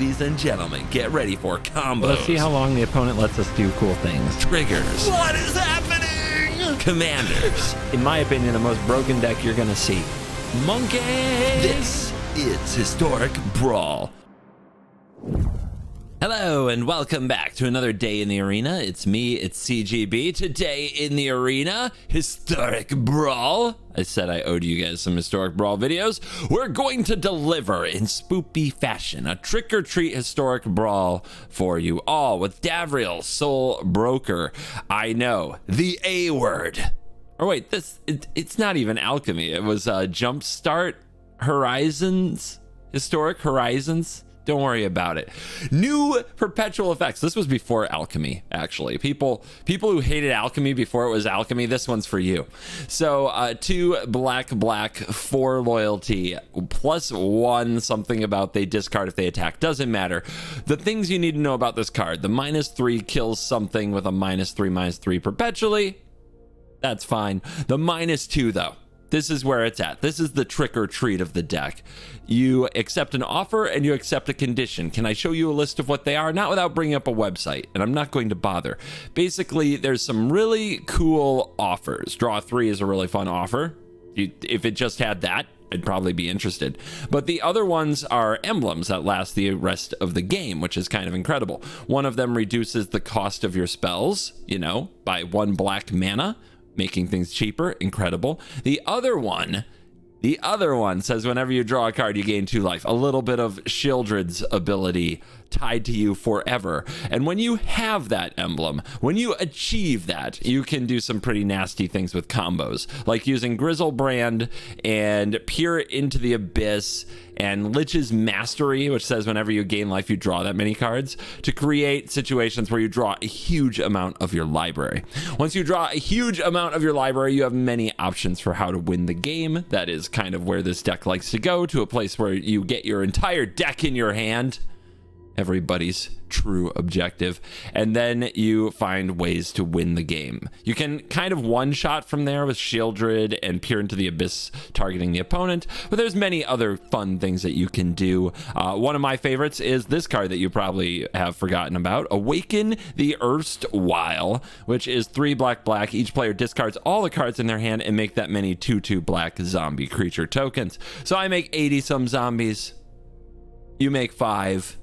Ladies and gentlemen, get ready for combos. Let's see how long the opponent lets us do cool things. Triggers. What is happening? Commanders. In my opinion, the most broken deck you're gonna see. Monkeys. This is Historic Brawl. Hello and welcome back to another day in the arena. It's me, it's CGB. Today in the arena, Historic Brawl. I said I owed you guys some Historic Brawl videos. We're going to deliver in spoopy fashion a trick-or-treat Historic Brawl for you all with Davriel, Soul Broker. I know, the A word. Or wait, it's not even alchemy. It was Jumpstart Horizons, Historic Horizons. Don't worry about it. New perpetual effects. This was before alchemy, actually. People who hated alchemy before it was alchemy, this one's for you. So 2 black, 4 loyalty, +1 something about they discard if they attack. Doesn't matter. The things you need to know about this card: the -3 kills something with a -3/-3 perpetually. That's fine. The -2 though. This is where it's at. This is the trick or treat of the deck. You accept an offer and you accept a condition. Can I show you a list of what they are? Not without bringing up a website, and I'm not going to bother. Basically, there's some really cool offers. Draw 3 is a really fun offer. If it just had that, I'd probably be interested. But the other ones are emblems that last the rest of the game, which is kind of incredible. One of them reduces the cost of your spells, by 1 black mana, making things cheaper. Incredible. The other one says whenever you draw a card, you gain 2 life. A little bit of Shieldred's ability tied to you forever. And when you have that emblem, when you achieve that, you can do some pretty nasty things with combos, like using Grizzlebrand and Peer into the Abyss and Lich's Mastery, which says whenever you gain life, you draw that many cards, to create situations where you draw a huge amount of your library. Once you draw a huge amount of your library, you have many options for how to win the game. That is kind of where this deck likes to go, to a place where you get your entire deck in your hand. Everybody's true objective, and then you find ways to win the game. You can kind of one-shot from there with Shieldred and Peer into the Abyss targeting the opponent, but there's many other fun things that you can do. One of my favorites is this card that you probably have forgotten about, Awaken the Erstwhile, which is 3 black. Each player discards all the cards in their hand and make that many 2/2 black zombie creature tokens. So I make 80 some zombies, you make 5.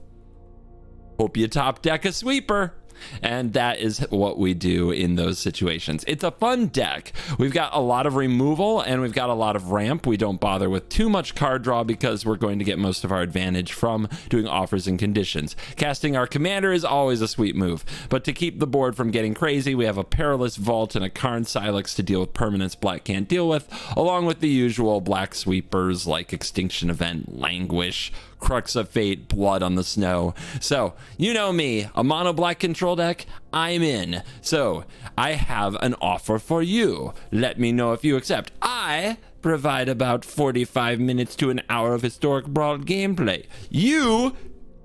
Hope you top deck a sweeper. And that is what we do in those situations. It's a fun deck. We've got a lot of removal and we've got a lot of ramp. We don't bother with too much card draw because we're going to get most of our advantage from doing offers and conditions. Casting our commander is always a sweet move, but to keep the board from getting crazy, we have a Perilous Vault and a Karn Silex to deal with permanents black can't deal with, along with the usual black sweepers like Extinction Event, Languish, Crux of Fate, Blood on the Snow. So, you know me, a mono black control deck, I'm in. So, I have an offer for you. Let me know if you accept. I provide about 45 minutes to an hour of Historic Brawl gameplay. You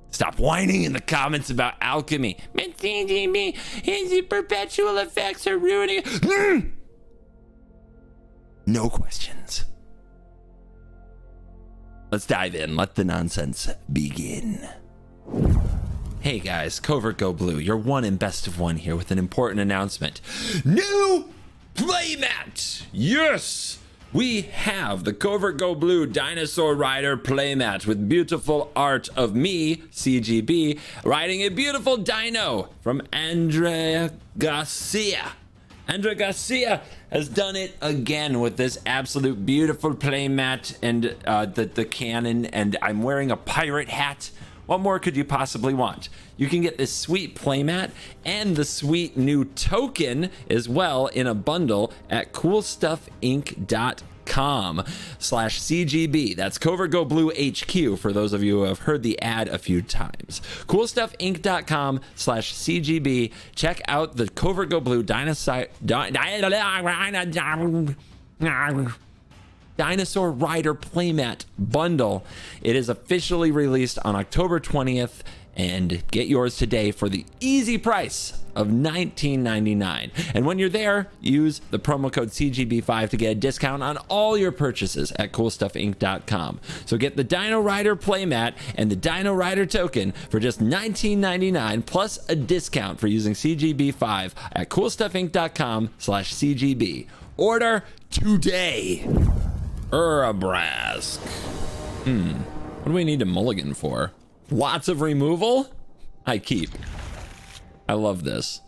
stop whining in the comments about alchemy. His perpetual effects are ruining it. No questions. Let's dive in. Let the nonsense begin. Hey guys, CovertGoBlue, your one and best of one here with an important announcement. New playmat! Yes! We have the CovertGoBlue Dinosaur Rider playmat with beautiful art of me, CGB, riding a beautiful dino from Andrea Garcia. Andrea Garcia has done it again with this absolute beautiful playmat and the cannon, and I'm wearing a pirate hat. What more could you possibly want? You can get this sweet playmat and the sweet new token as well in a bundle at coolstuffinc.com/CGB. That's CovertGoBlue HQ for those of you who have heard the ad a few times. Coolstuffinc.com/CGB. Check out the CovertGoBlue Dinosaur Rider playmat bundle. It is officially released on October 20th, and get yours today for the easy price of $19.99. And when you're there, use the promo code CGB5 to get a discount on all your purchases at CoolStuffInc.com. So get the Dino Rider playmat and the Dino Rider token for just $19.99 plus a discount for using CGB5 at CoolStuffInc.com/CGB. Order today. Urabrask. What do we need a mulligan for? Lots of removal? I keep. I love this.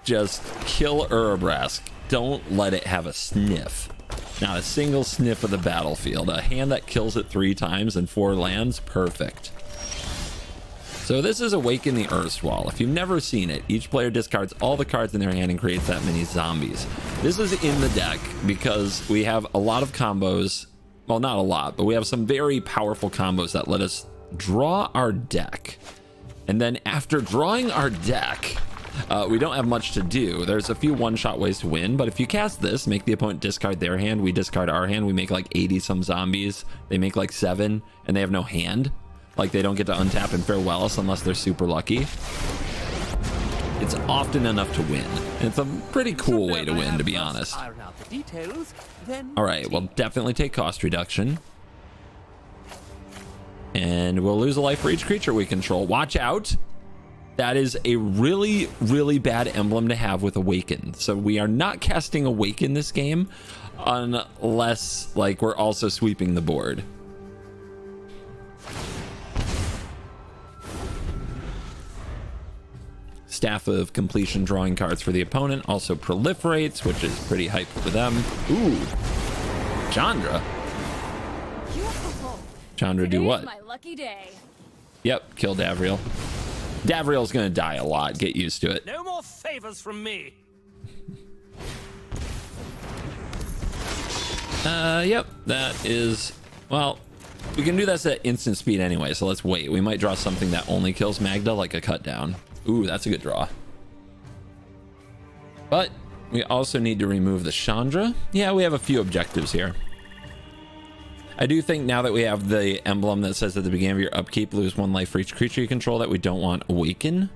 Just kill Urabrask. Don't let it have a sniff. Not a single sniff of the battlefield. A hand that kills it 3 times and 4 lands. Perfect. So this is Awaken the Erstwall. If you've never seen it, each player discards all the cards in their hand and creates that many zombies. This is in the deck because we have a lot of combos. Well, not a lot, but we have some very powerful combos that let us draw our deck. And then after drawing our deck, we don't have much to do. There's a few one-shot ways to win, but if you cast this, make the opponent discard their hand, we discard our hand, we make like 80-some zombies. They make like 7, and they have no hand. Like, they don't get to untap and farewell us unless they're super lucky. It's often enough to win. It's a pretty cool way to win, to be honest. All right, we'll definitely take cost reduction. And we'll lose a life for each creature we control. Watch out. That is a really, really bad emblem to have with Awaken. So we are not casting Awaken this game unless, like, we're also sweeping the board. Staff of Completion drawing cards for the opponent also proliferates, which is pretty hype for them. Ooh. Chandra. Chandra do what? My lucky day. Yep, kill Davriel. Davriel's gonna die a lot. Get used to it. No more favors from me. Yep, that is, well, we can do this at instant speed anyway, so let's wait. We might draw something that only kills Magda, like a cut down. Ooh, that's a good draw. But we also need to remove the Chandra. Yeah, we have a few objectives here. I do think now that we have the emblem that says at the beginning of your upkeep, lose 1 life for each creature you control, that we don't want Awaken.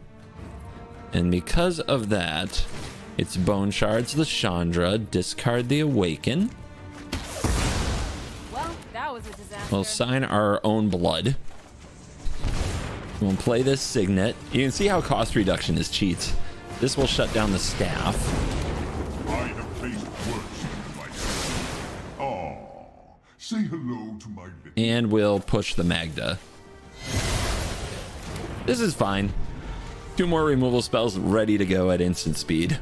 And because of that, it's Bone Shards the Chandra, discard the Awaken. Well, that was a disaster. We'll sign our own blood. We'll play this Signet. You can see how cost reduction is cheats. This will shut down the staff. I have faced worse in my life. Aw, say hello to my little... And we'll push the Magda. This is fine. 2 more removal spells ready to go at instant speed.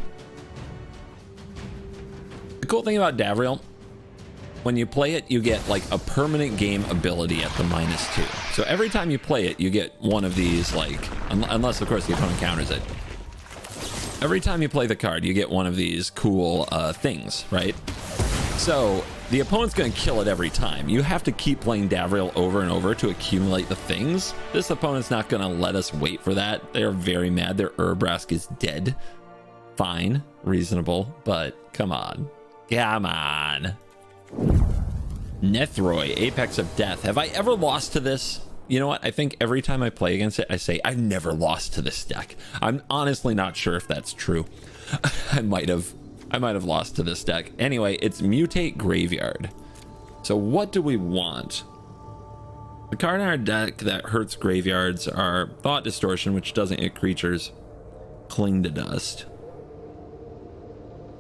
The cool thing about Davriel, when you play it, you get like a permanent game ability at the -2. So every time you play it, you get one of these, like, unless of course the opponent counters it. Every time you play the card, you get one of these cool things, right? So the opponent's going to kill it every time. You have to keep playing Davriel over and over to accumulate the things. This opponent's not going to let us wait for that. They're very mad. Their Urabrask is dead. Fine, reasonable, but come on. Come on. Nethroi, Apex of Death. Have I ever lost to this? You know what? I think every time I play against it, I say, I've never lost to this deck. I'm honestly not sure if that's true. I might have lost to this deck. Anyway, it's Mutate Graveyard. So what do we want? The card in our deck that hurts graveyards are Thought Distortion, which doesn't hit creatures, Cling to Dust.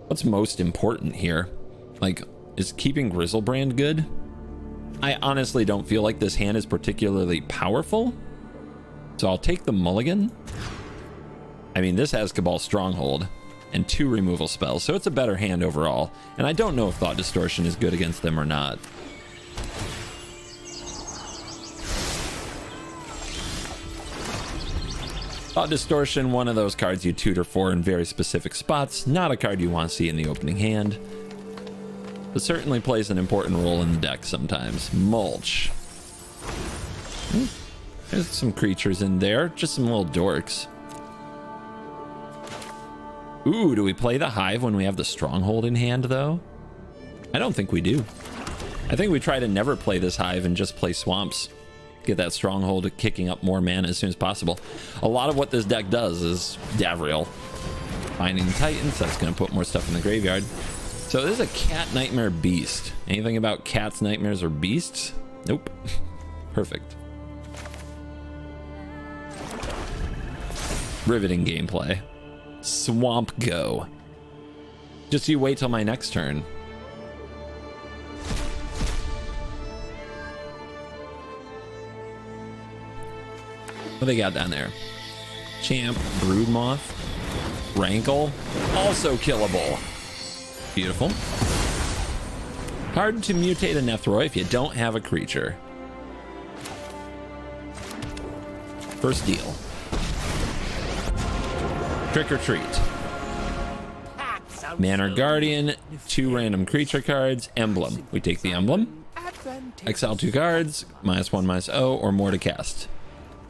What's most important here? Like, is keeping Grizzlebrand good? I honestly don't feel like this hand is particularly powerful, so I'll take the mulligan. I mean, this has Cabal Stronghold and 2 removal spells, so it's a better hand overall, and I don't know if Thought Distortion is good against them or not. Thought Distortion, one of those cards you tutor for in very specific spots, not a card you want to see in the opening hand, but certainly plays an important role in the deck sometimes. Mulch. There's some creatures in there, just some little dorks. Ooh, do we play the Hive when we have the Stronghold in hand, though? I don't think we do. I think we try to never play this Hive and just play Swamps. Get that stronghold kicking up more mana as soon as possible. A lot of what this deck does is Davriel. Finding Titans, that's going to put more stuff in the graveyard. So this is a cat nightmare beast. Anything about cats, nightmares, or beasts? Nope. Perfect. Riveting gameplay. Swamp go. Just you wait till my next turn. What they got down there? Champ, Broodmoth, Rankle, also killable. Beautiful. Hard to mutate a Nethroi if you don't have a creature. First deal. Trick or treat. Manor Guardian, 2 random creature cards, emblem. We take the emblem. Exile 2 cards, -1/-0 or more to cast.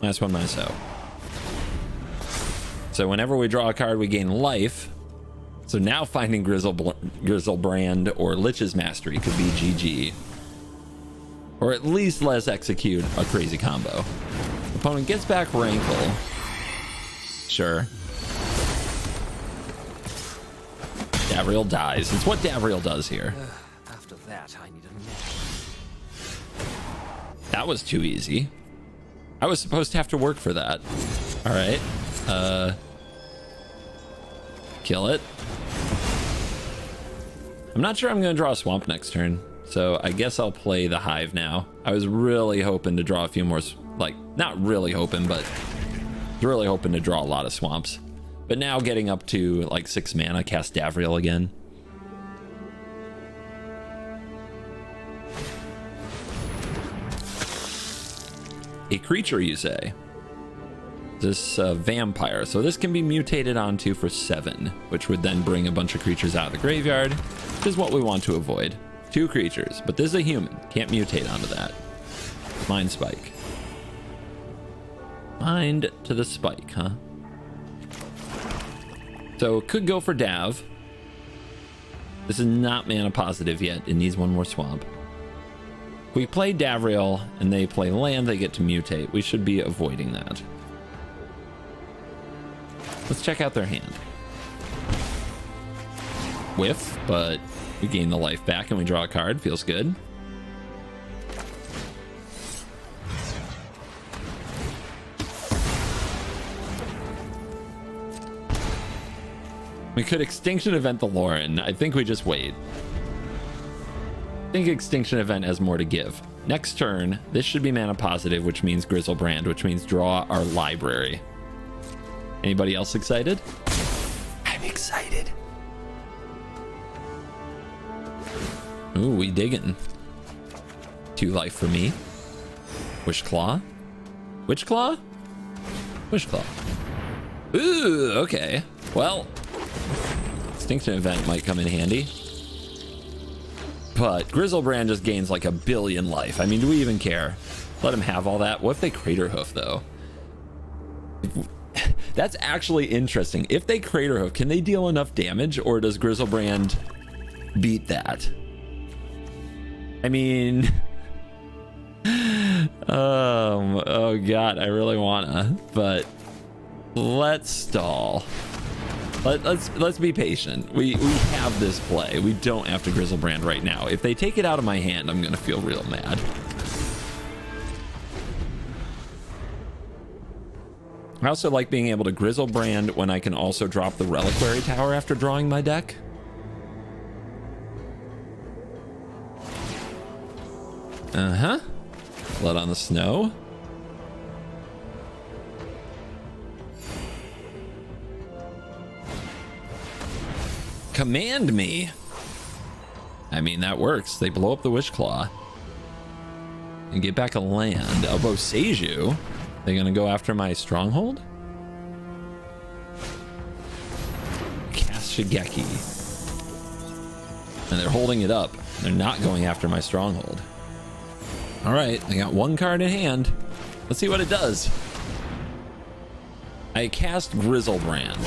-1/-0. So whenever we draw a card, we gain life. So now finding Grizzlebrand or Lich's Mastery could be GG. Or at least let's execute a crazy combo. Opponent gets back Rankle. Sure. Davriel dies. It's what Davriel does here. After that, I need a nap. That was too easy. I was supposed to have to work for that. All right. Kill it. I'm not sure I'm going to draw a swamp next turn, so I guess I'll play the Hive now. I was really hoping to draw a few more, like, not really hoping, but really hoping to draw a lot of swamps. But now getting up to like 6 mana, cast Davriel again. A creature, you say? This vampire. So this can be mutated onto for 7, which would then bring a bunch of creatures out of the graveyard, which is what we want to avoid. 2 creatures, but this is a human. Can't mutate onto that. Mind Spike. Mind to the spike, huh? So could go for Dav. This is not mana positive yet. It needs 1 more swamp. If we play Davriel and they play land, they get to mutate. We should be avoiding that. Let's check out their hand. Whiff, but we gain the life back and we draw a card. Feels good. We could Extinction Event the Lauren. I think we just wait. I think Extinction Event has more to give. Next turn, this should be mana positive, which means Grizzlebrand, which means draw our library. Anybody else excited? I'm excited. Ooh, we diggin'. 2 life for me. Wishclaw? Witchclaw? Wishclaw. Ooh, okay. Well, Extinction Event might come in handy. But Grizzlebrand just gains like 1 billion life. I mean, do we even care? Let him have all that. What if they Crater Hoof, though? That's actually interesting. If they Crater Hoof, can they deal enough damage, or does Grizzlebrand beat that? I mean... oh god, I really wanna, but let's stall. Let's be patient. We have this play. We don't have to Grizzlebrand right now. If they take it out of my hand, I'm gonna feel real mad. I also like being able to Grizzlebrand when I can also drop the Reliquary Tower after drawing my deck. Uh-huh. Blood on the Snow. Command me. I mean, that works. They blow up the Wishclaw and get back a land. Elbow Seiju. They gonna go after my stronghold? Cast Shigeki. And they're holding it up. They're not going after my stronghold. All right, I got 1 card in hand. Let's see what it does. I cast Grizzlebrand.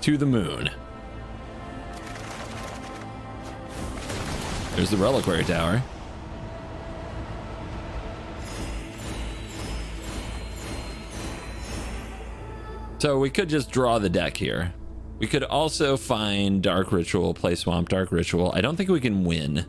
To the moon. There's the Reliquary Tower. So we could just draw the deck here. We could also find Dark Ritual, play Swamp, Dark Ritual. I don't think we can win.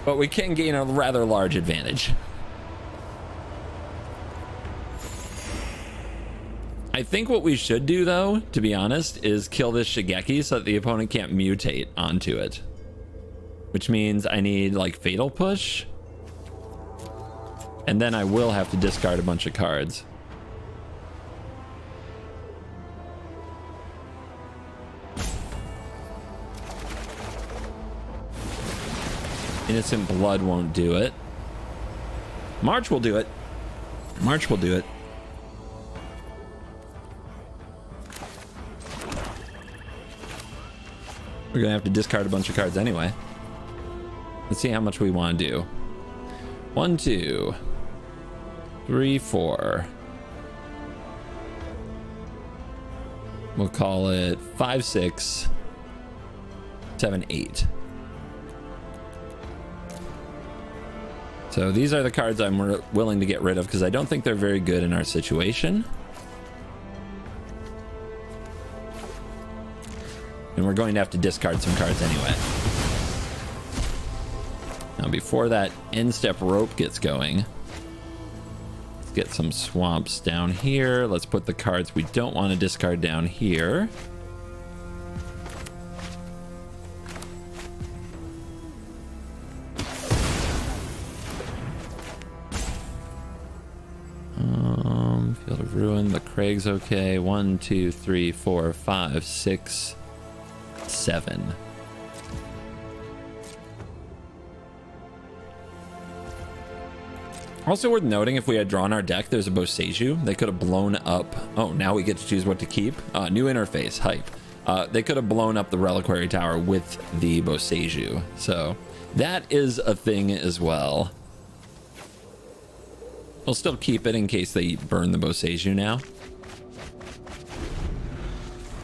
But we can gain a rather large advantage. I think what we should do, though, to be honest, is kill this Shigeki so that the opponent can't mutate onto it. Which means I need, like, Fatal Push. And then I will have to discard a bunch of cards. Innocent Blood won't do it. March will do it. March will do it. We're gonna have to discard a bunch of cards anyway. Let's see how much we want to do. 1, 2, 3, 4. We'll call it 5, 6, 7, 8. So these are the cards I'm willing to get rid of because I don't think they're very good in our situation. And we're going to have to discard some cards anyway. Now, before that end step rope gets going, let's get some swamps down here. Let's put the cards we don't want to discard down here. Field of Ruin, the Craig's okay. 1, 2, 3, 4, 5, 6, 7. Also worth noting, if we had drawn our deck, there's a Boseiju. They could have blown up. Oh, now we get to choose what to keep. New interface, hype. They could have blown up the Reliquary Tower with the Boseiju. So that is a thing as well. We'll still keep it in case they burn the Boseiju now.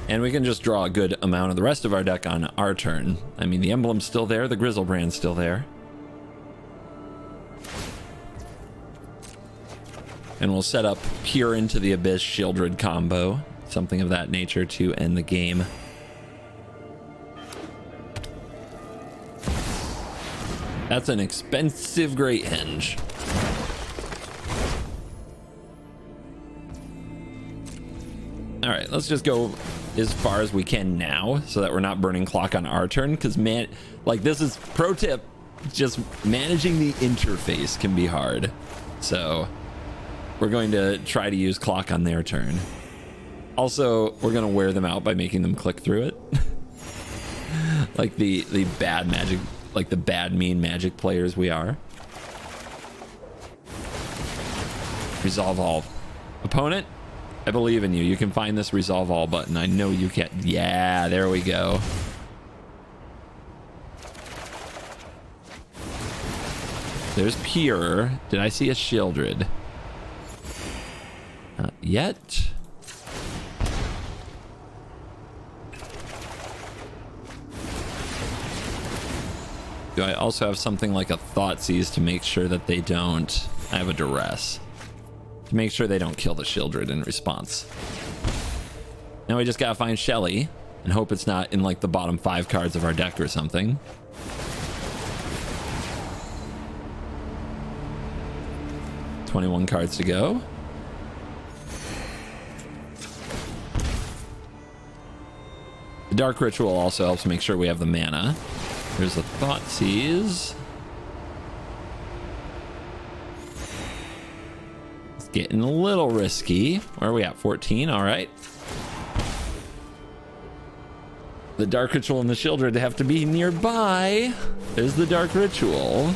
And we can just draw a good amount of the rest of our deck on our turn. I mean, the emblem's still there. The Grizzlebrand's still there. And we'll set up Peer into the Abyss Shieldred combo. Something of that nature to end the game. That's an expensive Great Henge. All right, let's just go as far as we can now so that we're not burning clock on our turn. Because, man, like, this is pro tip, just managing the interface can be hard. So we're going to try to use clock on their turn. Also, we're going to wear them out by making them click through it. Like the bad magic, like the bad mean magic players we are. Resolve all. Opponent, I believe in you. You can find this resolve all button. I know you can. Yeah, there we go. There's Pure. Did I see a Shieldred? Not yet. Do I also have something like a Thoughtseize to make sure that they don't... I have a Duress. To make sure they don't kill the Shieldred in response. Now we just gotta find Shelly and hope it's not in like the bottom 5 cards of our deck or something. $21 cards to go. The Dark Ritual also helps make sure we have the mana. There's a Thoughtseize. It's getting a little risky. Where are we at? 14. All right. The Dark Ritual and the Shieldred have to be nearby. There's the Dark Ritual.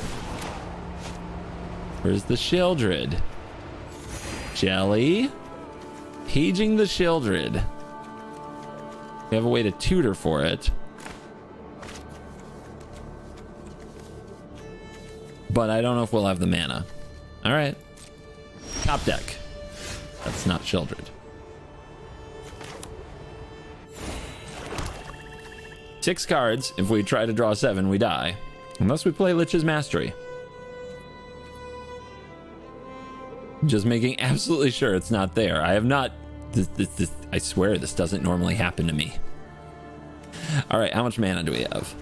Where's the Shieldred? Jelly. Paging the Shieldred. We have a way to tutor for it. But I don't know if we'll have the mana. All right. Top deck. That's not Shieldred. 6 cards. If we try to draw 7, we die. Unless we play Lich's Mastery. Just making absolutely sure it's not there. I have not... I swear this doesn't normally happen to me. All right, how much mana do we have?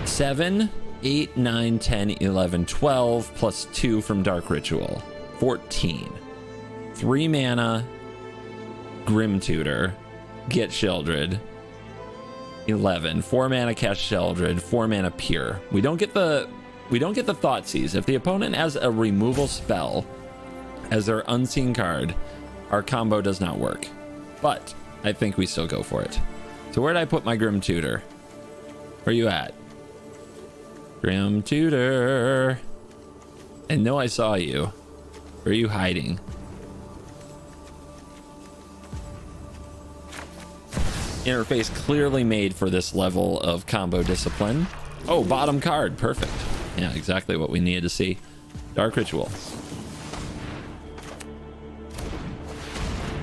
7, 8, 9, 10, 11, 12, plus 2 from Dark Ritual. 14. 3 mana, Grim Tutor, Get Sheldred. 11. 4 mana, Cast Sheldred. 4 mana, Pure. We don't get the Thoughtseize. If the opponent has a removal spell as their unseen card, our combo does not work. But I think we still go for it. So where'd I put my Grim Tutor? Where you at? Grim Tutor. I know I saw you. Where are you hiding? Interface clearly made for this level of combo discipline. Oh, bottom card. Perfect. Yeah, exactly what we needed to see. Dark Ritual.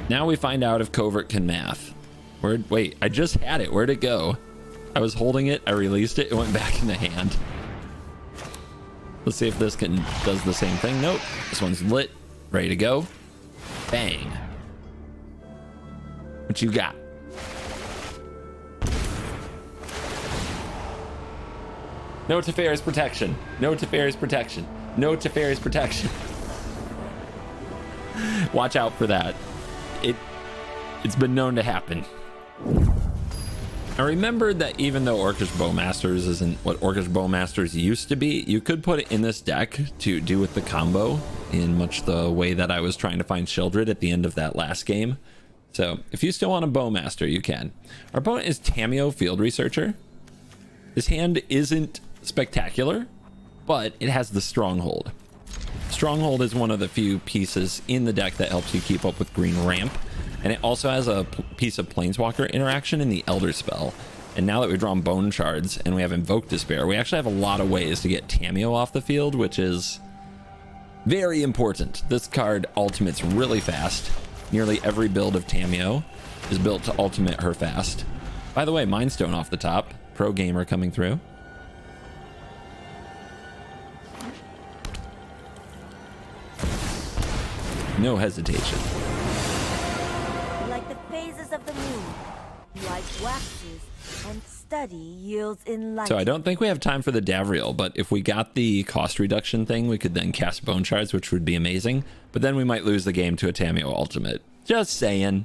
Now we find out if Covert can math. Wait, I just had it. Where'd it go? I was holding it. I released it. It went back in the hand. Let's see if this does the same thing. Nope. This one's lit. Ready to go. Bang. What you got? No Teferi's Protection. No Teferi's Protection. No Teferi's Protection. Watch out for that. It's been known to happen. I remembered that even though Orcish Bowmasters isn't what Orcish Bowmasters used to be, you could put it in this deck to do with the combo in much the way that I was trying to find Sheldred at the end of that last game. So if you still want a Bowmaster, you can. Our opponent is Tamio, Field Researcher. His hand isn't spectacular, but it has the Stronghold. Stronghold is one of the few pieces in the deck that helps you keep up with green ramp, and it also has a piece of Planeswalker interaction in the Elder Spell. And now that we've drawn Bone Shards and we have Invoke Despair, we actually have a lot of ways to get Tamio off the field, which is very important. This card ultimates really fast. Nearly every build of Tamio is built to ultimate her fast. By the way, Mind Stone off the top. Pro gamer coming through. No hesitation. Like the phases of the moon, light waxes and study yields enlightenment. So I don't think we have time for the Davriel, but if we got the cost reduction thing, we could then cast Bone Shards, which would be amazing. But then we might lose the game to a Tamio Ultimate. Just saying.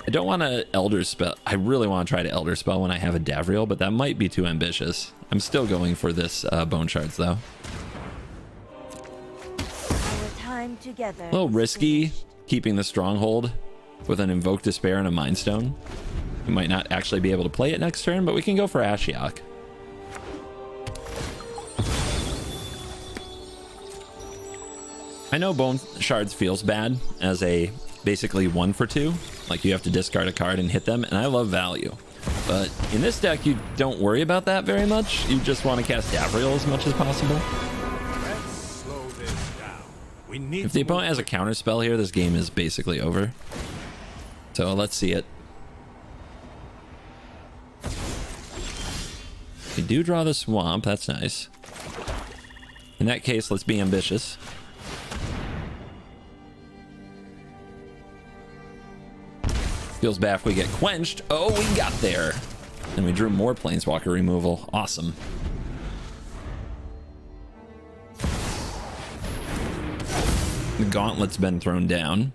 I don't want to Elder Spell. I really want to try to Elder Spell when I have a Davriel, but that might be too ambitious. I'm still going for this Bone Shards, though. Together, a little risky keeping the Stronghold with an Invoke Despair and a Mind Stone. We might not actually be able to play it next turn, but we can go for Ashiok. I know Bone Shards feels bad as a basically 1 for 2. Like you have to discard a card and hit them, and I love value. But in this deck, you don't worry about that very much. You just want to cast Davriel as much as possible. If the opponent has a counter spell here, this game is basically over. So let's see it. We do draw the swamp. That's nice. In that case, let's be ambitious. Feels bad if we get quenched. Oh, we got there. And we drew more Planeswalker removal. Awesome. The Gauntlet's been thrown down.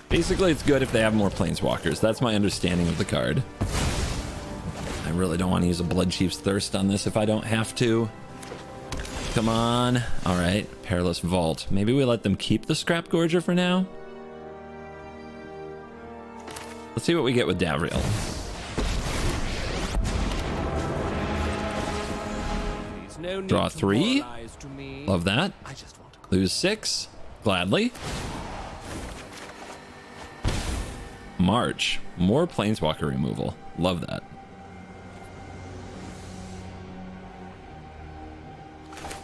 Basically, it's good if they have more Planeswalkers. That's my understanding of the card. I really don't want to use a Bloodchief's Thirst on this if I don't have to. Come on. All right, Perilous Vault. Maybe we let them keep the Scrap Gorger for now. Let's see what we get with Davriel. Draw 3. Love that. Lose 6. Gladly. March. More Planeswalker removal. Love that.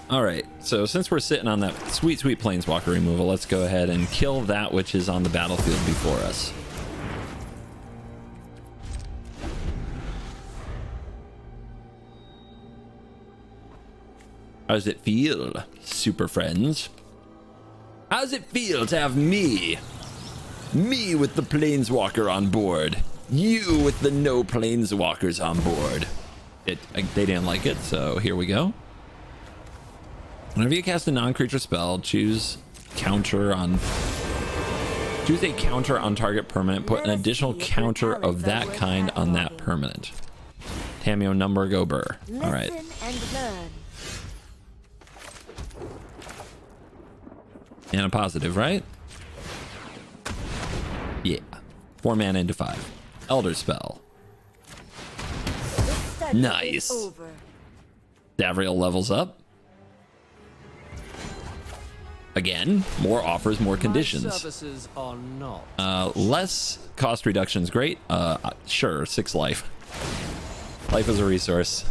Alright, so since we're sitting on that sweet, sweet Planeswalker removal, let's go ahead and kill that which is on the battlefield before us. does it feel, super friends? How does it feel to have me with the planeswalker on board, you with the no planeswalkers on board? They didn't like it, so here we go. Whenever you cast a non-creature spell, choose a counter on target permanent, put an additional counter of that kind on that permanent. Tamio number go burr. All right. And learn. And a positive, right? Yeah. 4 mana into 5. Elder spell. This study Nice. is over. Davriel levels up. Again, more offers, more My conditions. services are not. Less cost reduction is great. Sure, 6 life. Life is a resource.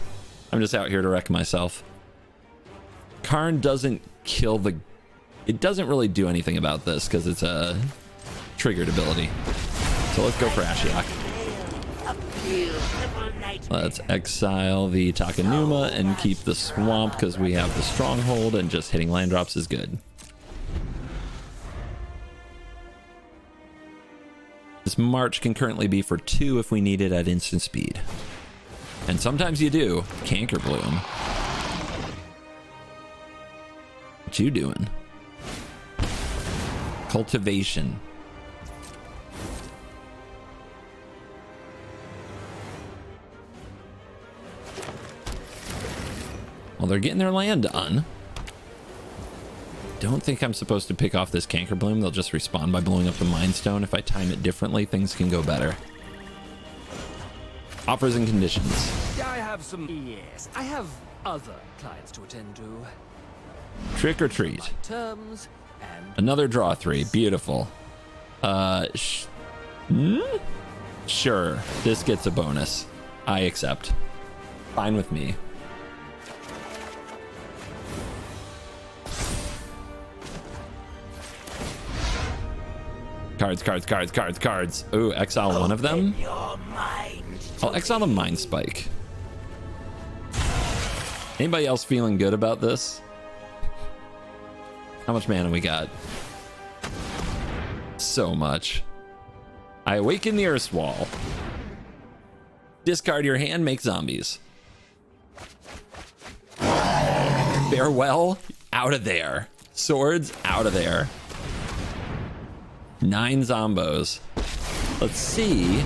I'm just out here to wreck myself. Karn doesn't kill the... It doesn't really do anything about this because it's a triggered ability. So let's go for Ashiok. Let's exile the Takenuma and keep the swamp because we have the stronghold, and just hitting land drops is good. This march can currently be for 2 if we need it at instant speed. And sometimes you do. CovertGoBlue. What you doing? Cultivation. Well, they're getting their land done. Don't think I'm supposed to pick off this CovertGoBlue. They'll just respawn by blowing up the Mind Stone. If I time it differently, things can go better. Offers and conditions. I have some... Yes, I have other clients to attend to. Trick or treat. My terms and... Another draw 3. Beautiful. Sure. This gets a bonus. I accept. Fine with me. Cards. Ooh, exile one of them. I'll exile the Mind Spike. Anybody else feeling good about this? How much mana we got? So much. I awaken the Earthwall. Discard your hand, make zombies. Farewell, out of there. Swords, out of there. 9 zombos. Let's see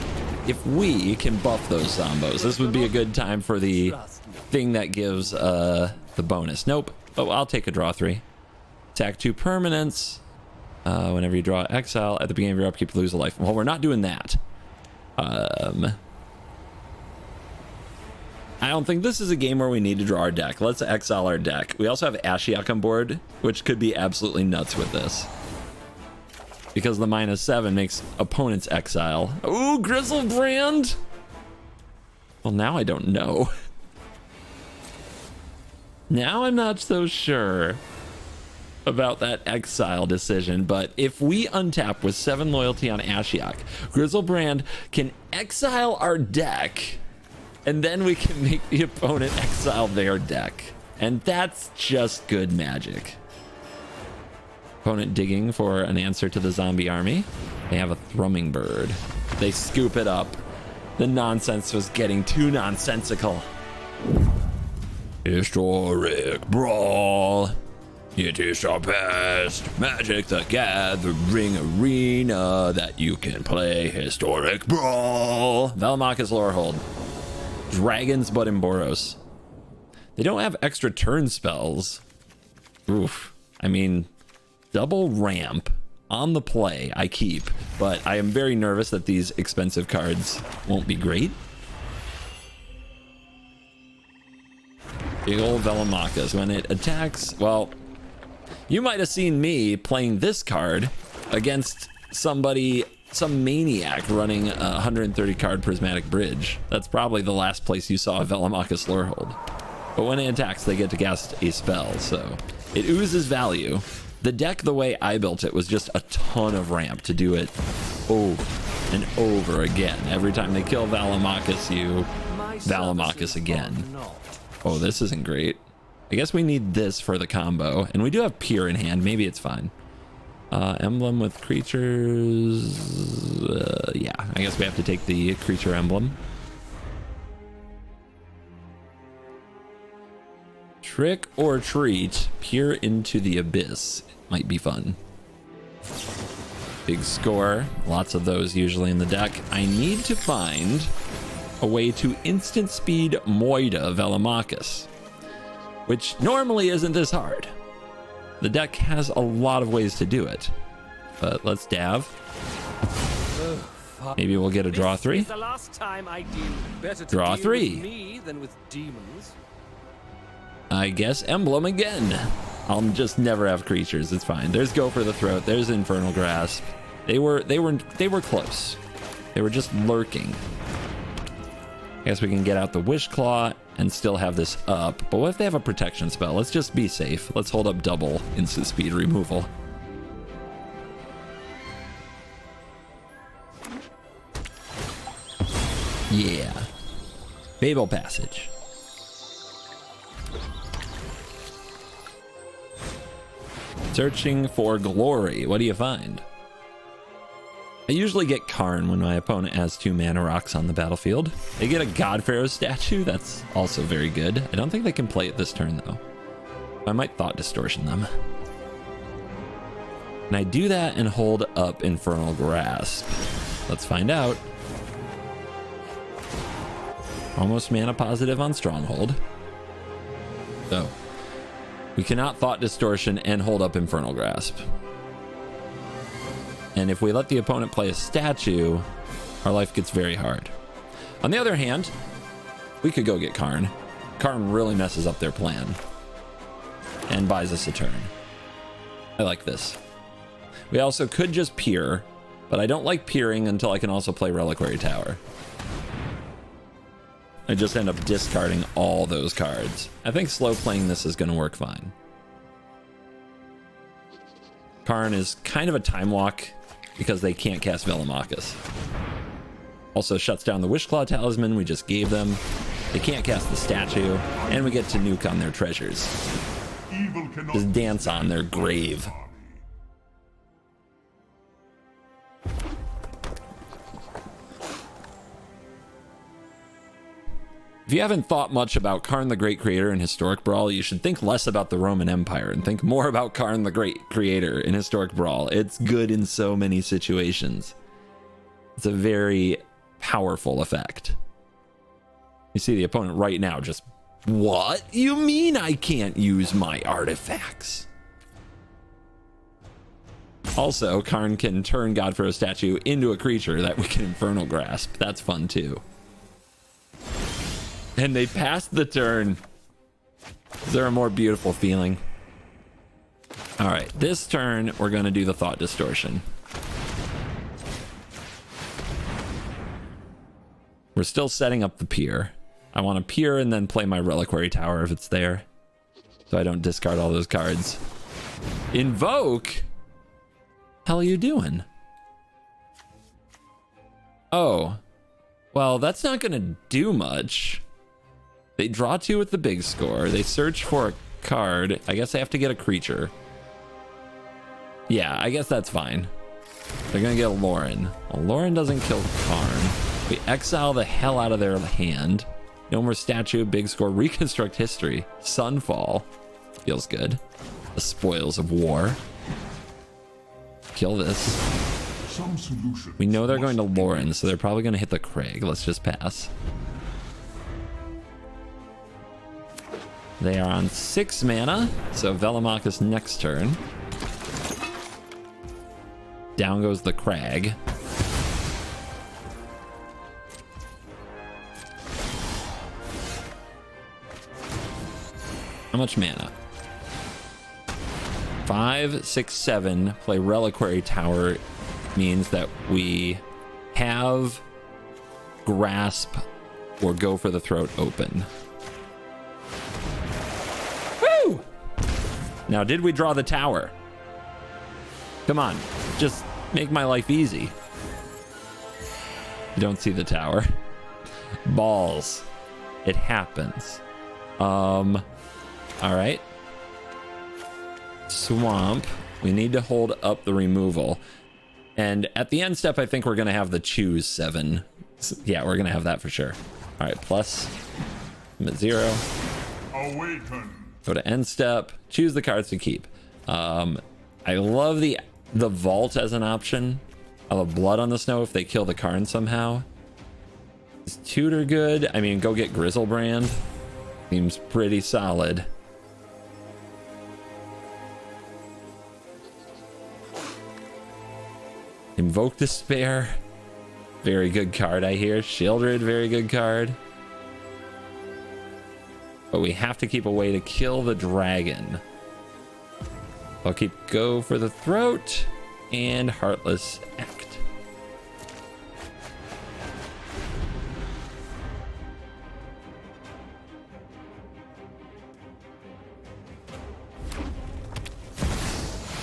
if we can buff those zombos. This would be a good time for the thing that gives the bonus. Nope. Oh, I'll take a draw 3. Attack 2 permanents. Whenever you draw exile at the beginning of your upkeep, you lose a life. Well, we're not doing that. I don't think this is a game where we need to draw our deck. Let's exile our deck. We also have Ashiok on board, which could be absolutely nuts with this. Because the -7 makes opponents exile. Ooh, Grizzlebrand! Well, now I don't know. Now I'm not so sure about that exile decision, but if we untap with 7 loyalty on Ashiok, Grizzlebrand can exile our deck, and then we can make the opponent exile their deck. And that's just good magic. Opponent digging for an answer to the zombie army. They have a thrumming bird. They scoop it up. The nonsense was getting too nonsensical. Historic Brawl. It is the best Magic the Gathering arena that you can play. Historic Brawl. Velomachus Lorehold. Dragons but in Boros. They don't have extra turn spells. Oof. I mean, double ramp on the play I keep, but I am very nervous that these expensive cards won't be great. Big old Velomachus. When it attacks, well, you might have seen me playing this card against somebody, some maniac running a 130 card Prismatic Bridge. That's probably the last place you saw a Velomachus Lorehold. But when it attacks, they get to cast a spell, so it oozes value. The deck, the way I built it, was just a ton of ramp to do it over and over again. Every time they kill Velomachus, you Velomachus again. Oh, this isn't great. I guess we need this for the combo. And we do have Pier in hand. Maybe it's fine. Emblem with creatures. Yeah, I guess we have to take the creature emblem. Trick or treat. Peer into the abyss. Might be fun. Big score. Lots of those usually in the deck. I need to find a way to instant speed Moida Velomachus, which normally isn't this hard. The deck has a lot of ways to do it, but let's Dav. Maybe we'll get a draw 3. The last time I deal better to Draw deal 3. with me than with demons. I guess emblem again. I'll just never have creatures. It's fine. There's Go for the Throat. There's Infernal Grasp. They were close. They were just lurking. I guess we can get out the Wish Claw and still have this up. But what if they have a protection spell? Let's just be safe. Let's hold up double instant speed removal. Yeah. Babel Passage. Searching for glory. What do you find? I usually get Karn when my opponent has 2 mana rocks on the battlefield. They get a God Pharaoh statue. That's also very good. I don't think they can play it this turn, though. I might Thought Distortion them. And I do that and hold up Infernal Grasp. Let's find out. Almost mana positive on Stronghold. So, we cannot Thought Distortion and hold up Infernal Grasp. And if we let the opponent play a statue, our life gets very hard. On the other hand, we could go get Karn. Karn really messes up their plan and buys us a turn. I like this. We also could just peer, but I don't like peering until I can also play Reliquary Tower. I just end up discarding all those cards. I think slow playing this is going to work fine. Karn is kind of a time walk because they can't cast Velomachus. Also shuts down the Wishclaw Talisman we just gave them. They can't cast the statue, and we get to nuke on their treasures. Just dance on their grave. If you haven't thought much about Karn the Great Creator in Historic Brawl, you should think less about the Roman Empire and think more about Karn the Great Creator in Historic Brawl. It's good in so many situations. It's a very powerful effect. You see the opponent right now just, what? You mean I can't use my artifacts? Also, Karn can turn God Pharaoh statue into a creature that we can Infernal Grasp. That's fun too. And they passed the turn. Is there a more beautiful feeling? All right, this turn, we're going to do the Thought Distortion. We're still setting up the Pier. I want to Pier and then play my Reliquary Tower if it's there, so I don't discard all those cards. Invoke? Hell are you doing? Oh, well, that's not going to do much. They draw 2 with the big score. They search for a card. I guess I have to get a creature. Yeah, I guess that's fine. They're going to get a Lauren. Well, Lauren doesn't kill Karn. We exile the hell out of their hand. No more statue, big score, reconstruct history. Sunfall. Feels good. The spoils of war. Kill this. We know they're going to Lauren, so they're probably going to hit the Craig. Let's just pass. They are on 6 mana, so Velomachus next turn. Down goes the Crag. How much mana? 5, 6, 7. Play Reliquary Tower means that we have Grasp or Go for the Throat open. Woo! Now, did we draw the tower? Come on, just make my life easy. You don't see the tower. Balls. It happens. All right. Swamp. We need to hold up the removal. And at the end step, I think we're going to have the choose 7. Yeah, we're going to have that for sure. All right, plus. I'm at 0. Awaken. Go to end step. Choose the cards to keep. I love the vault as an option. I love blood on the snow if they kill the Karn somehow. Is Tutor good? I mean, go get Grizzlebrand. Seems pretty solid. Invoke Despair. Very good card, I hear. Shieldred, very good card. But we have to keep a way to kill the dragon. I'll keep Go for the Throat and Heartless Act.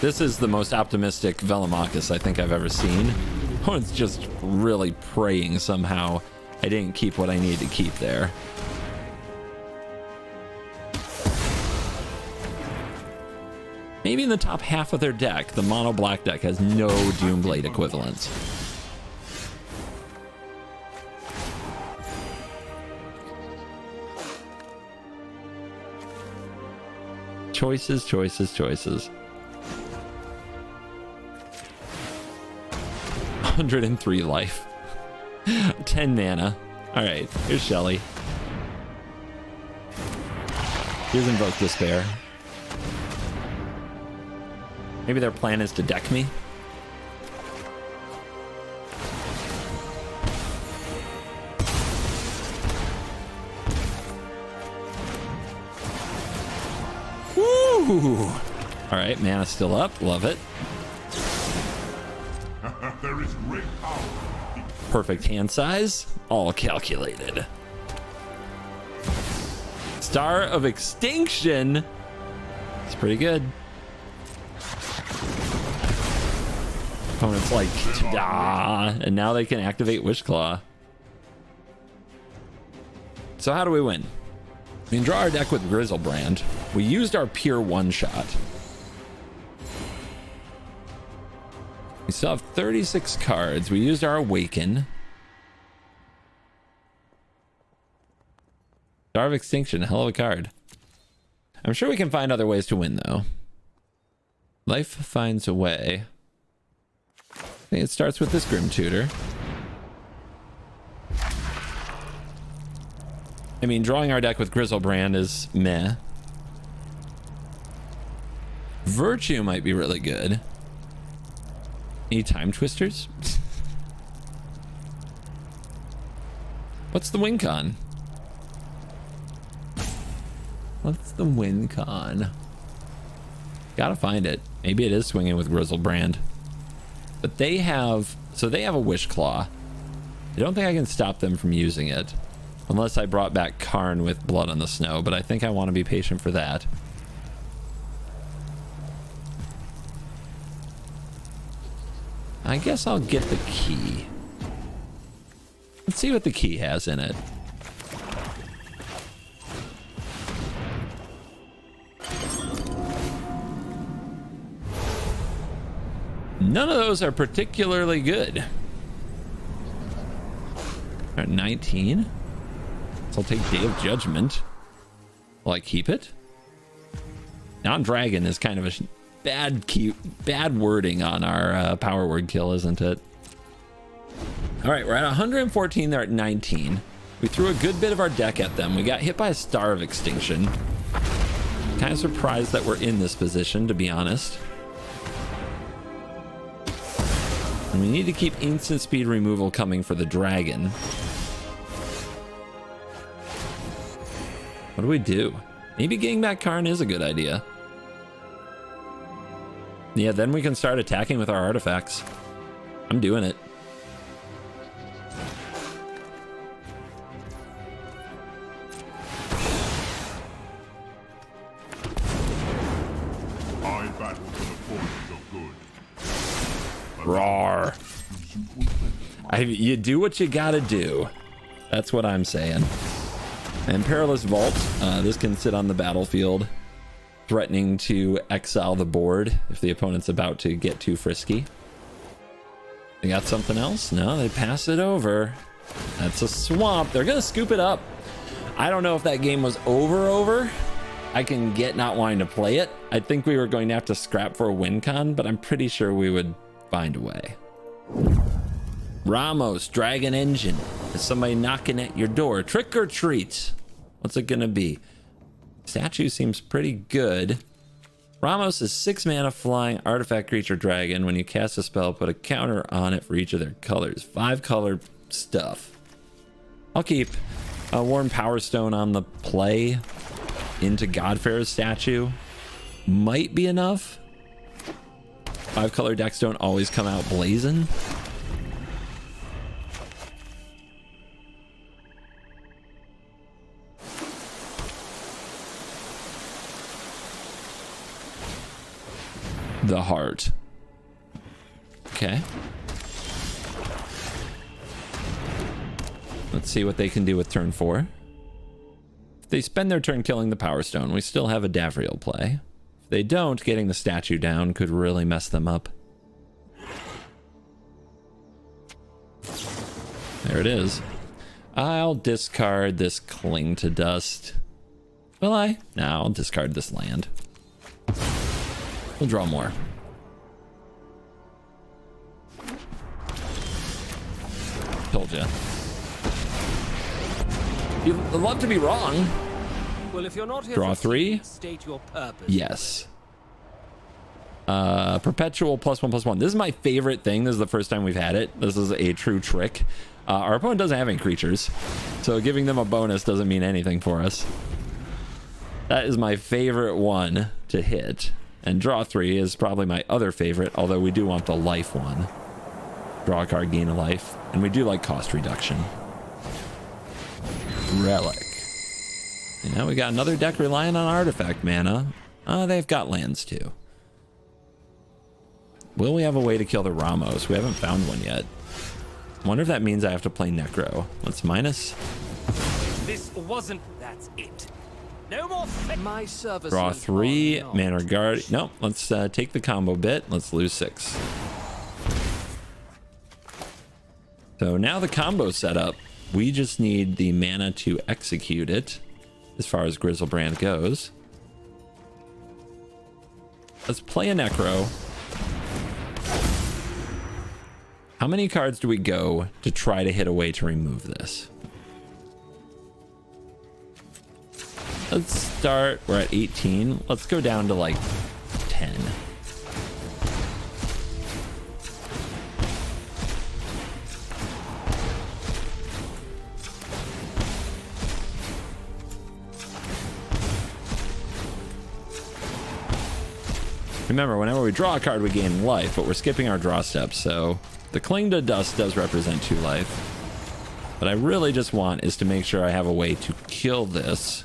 This is the most optimistic Velomachus I think I've ever seen. Oh, it's just really praying somehow I didn't keep what I needed to keep there. Maybe in the top half of their deck, the mono black deck has no Doomblade equivalents. Choices, choices, choices. 103 life. 10 mana. All right, here's Shelly. Here's Invoke Despair. Maybe their plan is to deck me. Woo! All right, mana still up. Love it. There is great power. Perfect hand size. All calculated. Star of Extinction. It's pretty good. Opponent's like, ta-da, and now they can activate Wishclaw. So how do we win? We can draw our deck with Grizzlebrand. We used our pure one-shot. We still have 36 cards. We used our Awaken. Star of Extinction, hell of a card. I'm sure we can find other ways to win, though. Life finds a way. I think it starts with this Grim Tutor. I mean, drawing our deck with Grizzlebrand is meh. Virtue might be really good. Any Time Twisters? What's the win con? What's the win con? Gotta find it. Maybe it is swinging with Grizzlebrand. But they have... So they have a Wishclaw. I don't think I can stop them from using it. Unless I brought back Karn with Blood on the Snow. But I think I want to be patient for that. I guess I'll get the key. Let's see what the key has in it. None of those are particularly good. At 19. So I'll take Day of Judgment. Will I keep it? Non-dragon is kind of a bad wording on our power word kill, isn't it? All right, we're at 114. They're at 19. We threw a good bit of our deck at them. We got hit by a Star of Extinction. Kind of surprised that we're in this position, to be honest. And we need to keep instant speed removal coming for the dragon. What do we do? Maybe getting back Karn is a good idea. Yeah, then we can start attacking with our artifacts. I'm doing it. I battle for the forces of good. Roar. You do what you gotta do. That's what I'm saying. And Perilous Vault. This can sit on the battlefield. threatening to exile the board if the opponent's about to get too frisky. They got something else? No, they pass it over. That's a swamp. They're gonna scoop it up. I don't know if that game was over. I can get not wanting to play it. I think we were going to have to scrap for a win con, but I'm pretty sure we would find a way. Ramos, Dragon Engine. Is somebody knocking at your door? Trick or treat? What's it gonna be? Statue seems pretty good. Ramos is 6 mana flying artifact creature dragon. When you cast a spell, put a counter on it for each of their colors. 5 color stuff. I'll keep a Worn Power Stone on the play into Godfair's statue. Might be enough. 5 color decks don't always come out blazing. The heart. Okay. Let's see what they can do with turn 4. If they spend their turn killing the Power Stone, we still have a Davriel play. If they don't, getting the statue down could really mess them up. There it is. I'll discard this Cling to Dust. Will I? No, I'll discard this land. We'll draw more. Told ya. You'd love to be wrong. Well, if you're not here Draw 3. State your purpose. Yes. Perpetual +1/+1. This is my favorite thing. This is the first time we've had it. This is a true trick. Our opponent doesn't have any creatures, so giving them a bonus doesn't mean anything for us. That is my favorite one to hit. And draw 3 is probably my other favorite, although we do want the life one. Draw a card, gain a life. And we do like cost reduction. Relic. Yeah, we got another deck relying on artifact mana. They've got lands too. Will we have a way to kill the Ramos? We haven't found one yet. I wonder if that means I have to play Necro. Let's minus. This wasn't. That's it. No more. My service. Draw 3, Manor Guard. No, let's take the combo bit. Let's lose 6. So now the combo's set up. We just need the mana to execute it as far as Grizzlebrand goes. Let's play a Necro. How many cards do we go to try to hit a way to remove this? Let's start, we're at 18. Let's go down to like 10. Remember, whenever we draw a card, we gain life, but we're skipping our draw steps, so the Cling to Dust does represent 2 life. What I really just want is to make sure I have a way to kill this.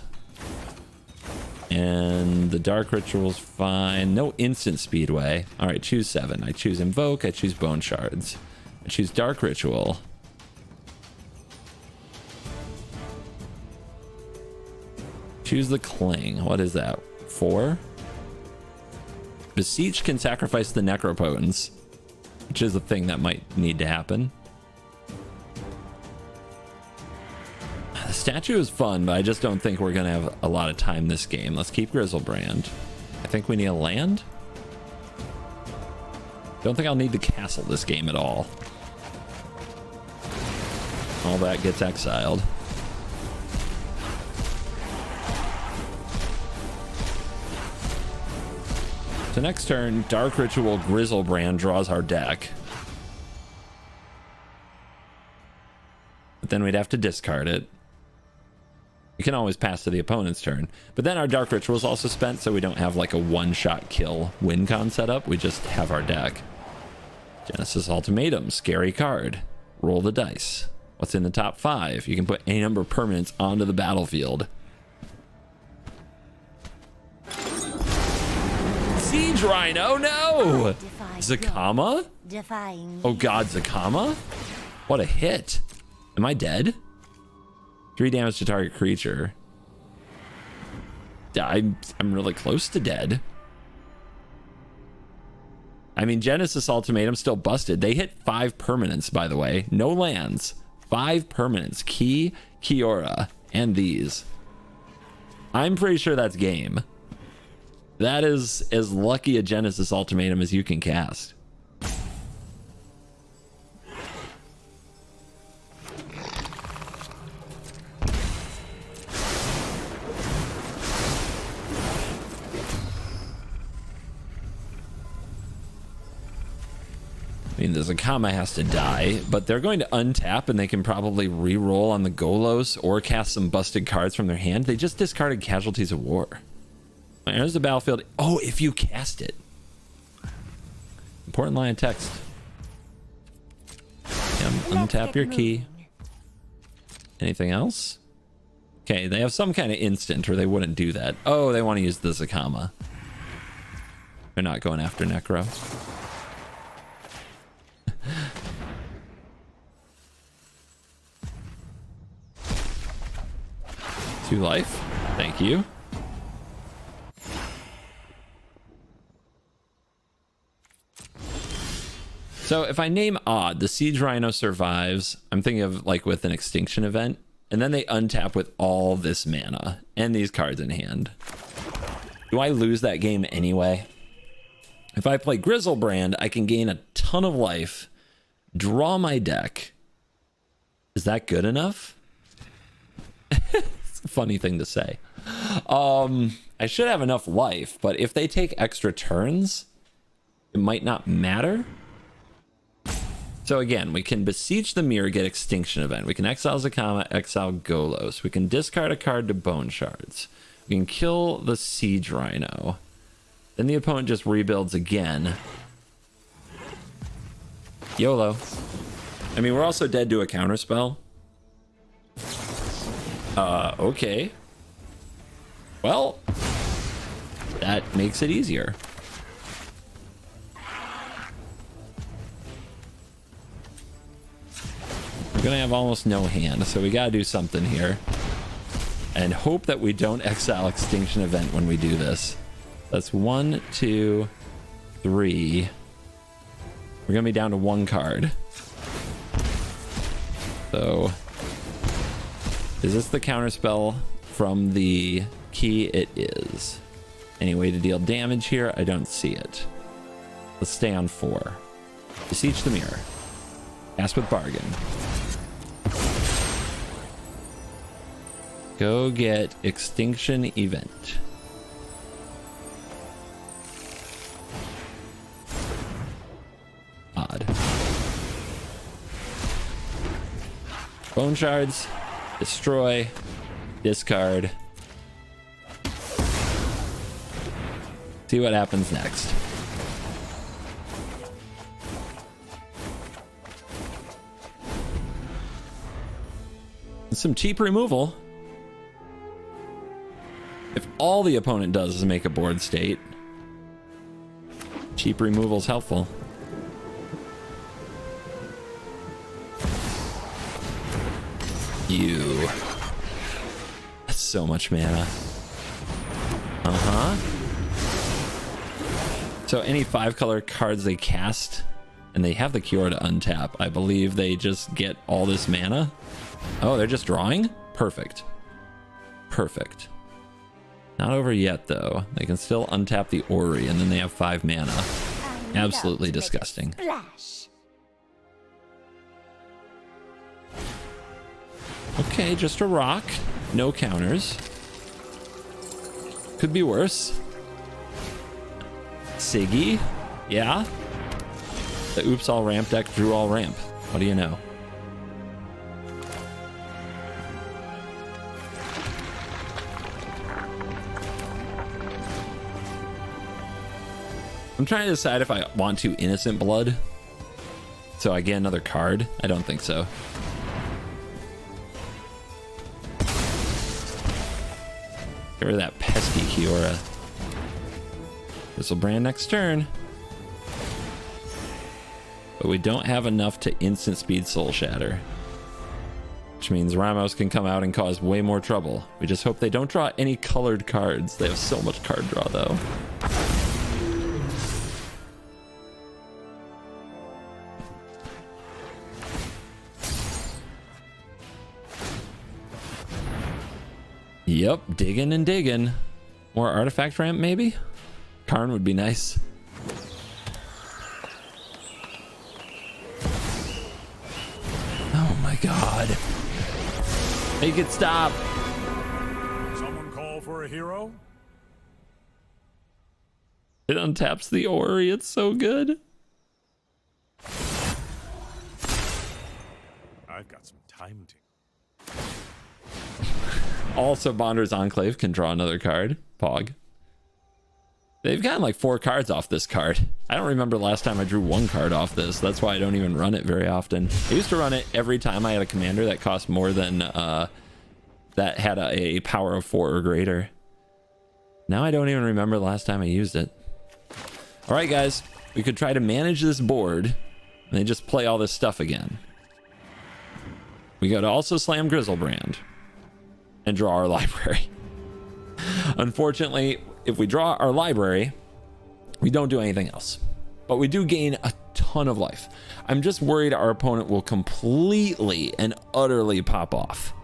And the Dark Ritual's fine. No instant Speedway. All right, choose 7. I choose Invoke. I choose Bone Shards. I choose Dark Ritual. Choose the Cling. What is that? 4? Beseech can sacrifice the Necropotence, which is a thing that might need to happen. The statue is fun, but I just don't think we're going to have a lot of time this game. Let's keep Grizzlebrand. I think we need a land. Don't think I'll need the castle this game at all. All that gets exiled. So next turn, Dark Ritual Grizzlebrand draws our deck. But then we'd have to discard it. We can always pass to the opponent's turn. But then our Dark Ritual is also spent, so we don't have like a one-shot kill win con setup. We just have our deck. Genesis Ultimatum, scary card. Roll the dice. What's in the top 5? You can put any number of permanents onto the battlefield. Siege Rhino, no! Zakama? Defying. Oh god, Zakama? What a hit. Am I dead? 3 damage to target creature. I'm really close to dead. I mean, Genesis Ultimatum still busted. They hit 5 permanents, by the way. No lands. 5 permanents. Key, Kiora, and these. I'm pretty sure that's game. That is as lucky a Genesis Ultimatum as you can cast. I mean, the Zakama has to die, but they're going to untap and they can probably re-roll on the Golos or cast some busted cards from their hand. They just discarded Casualties of War. There's the battlefield. Oh, if you cast it. Important line of text. Yeah, untap your key. Anything else? Okay, they have some kind of instant or they wouldn't do that. Oh, they want to use the Zakama. They're not going after Necro. 2 life. Thank you. So if I name Odd, the Siege Rhino survives. I'm thinking of like with an extinction event. And then they untap with all this mana and these cards in hand. Do I lose that game anyway? If I play Grizzlebrand, I can gain a ton of life, draw my deck. Is that good enough? It's a funny thing to say. I should have enough life, but if they take extra turns, it might not matter. So again, we can Beseech the Mirror, get Extinction Event. We can exile Zakama, exile Golos. We can discard a card to Bone Shards. We can kill the Siege Rhino. Then the opponent just rebuilds again. YOLO. I mean, we're also dead to a counterspell. Okay. Well, that makes it easier. We're gonna have almost no hand, so we gotta do something here. And hope that we don't exile Extinction Event when we do this. That's 1, 2, 3. We're gonna be down to 1 card. So, is this the counterspell from the key? It is. Any way to deal damage here? I don't see it. Let's stay on 4. Beseech the Mirror. Cast with Bargain. Go get Extinction Event. Odd. Bone Shards. Destroy. Discard. See what happens next. Some cheap removal. If all the opponent does is make a board state, cheap removal is helpful. You. That's so much mana. So any 5-color cards they cast, and they have the Cure to untap, I believe they just get all this mana. Oh, they're just drawing? Perfect. Perfect. Not over yet, though. They can still untap the Ori, and then they have 5 mana. Absolutely disgusting. Splash. Okay, just a rock. No counters. Could be worse. Siggy? Yeah? The Oops All Ramp deck drew all ramp. What do you know? I'm trying to decide if I want to Innocent Blood. So I get another card? I don't think so. Get rid of that pesky Kiora. This will brand next turn. But we don't have enough to instant speed Soul Shatter. which means Ramos can come out and cause way more trouble. We just hope they don't draw any colored cards. They have so much card draw, though. Yep, digging and digging. More artifact ramp, maybe? Karn would be nice. Oh my god. Make it stop. Someone call for a hero? It untaps the Ori. It's so good. I've got some time to. Also, Bonder's Enclave can draw another card. Pog. They've gotten like 4 cards off this card. I don't remember last time I drew 1 card off this. That's why I don't even run it very often. I used to run it every time I had a commander that cost more than that had a power of 4 or greater. Now I don't even remember the last time I used it. All right, guys, we could try to manage this board and then just play all this stuff again. We got to also slam Grizzlebrand and draw our library. Unfortunately, if we draw our library, we don't do anything else, but we do gain a ton of life. I'm just worried our opponent will completely and utterly pop off.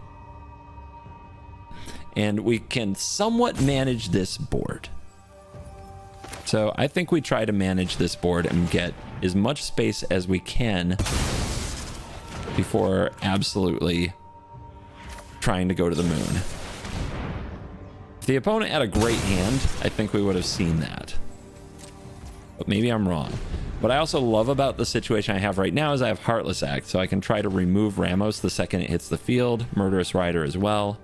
And we can somewhat manage this board. So I think we try to manage this board and get as much space as we can before absolutely trying to go to the moon. If the opponent had a great hand, I think we would have seen that. But maybe I'm wrong. What I also love about the situation I have right now is I have Heartless Act, so I can try to remove Ramos the second it hits the field. Murderous Rider as well.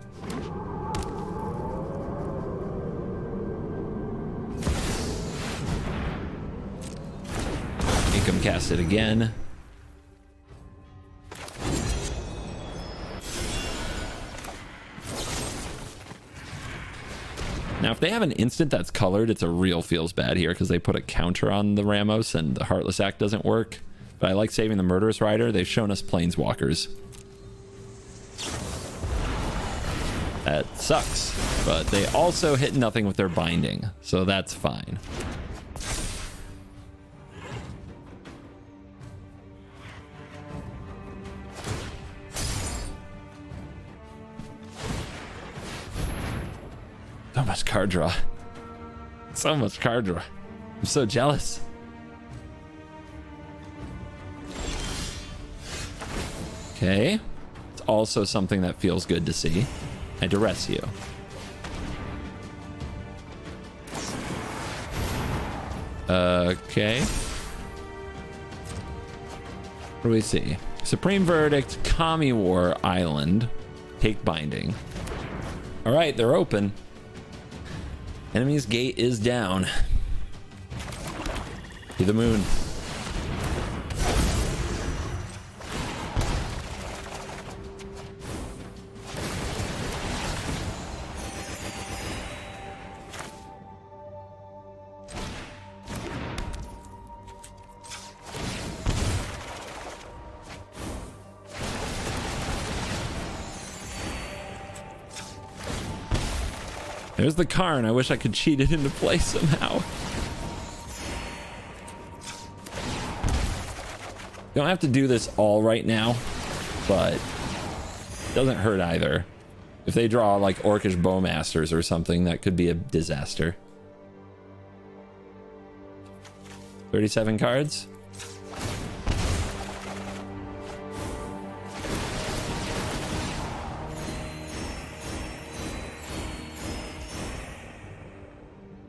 Make him cast it again. Now, if they have an instant that's colored, it's a real feels bad here because they put a counter on the Ramos and the Heartless Act doesn't work. But I like saving the Murderous Rider. They've shown us Planeswalkers. That sucks. But they also hit nothing with their binding, so that's fine. So much card draw. So much card draw. I'm so jealous. Okay. It's also something that feels good to see. I duress you. Okay. What do we see? Supreme Verdict, Kami War Island. Take binding. All right, they're open. Enemy's gate is down. To the moon. There's the Karn. I wish I could cheat it into play somehow. Don't have to do this all right now, but it doesn't hurt either. If they draw like Orcish Bowmasters or something, that could be a disaster. 37 cards.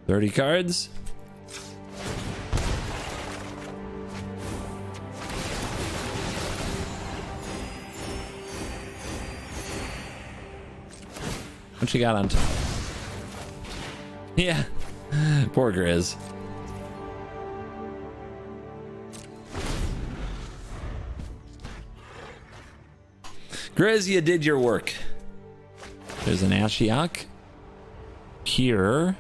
$30 cards. What you got on top? Yeah. Poor Grizz. Grizz, you did your work. There's an Ashiok. Here.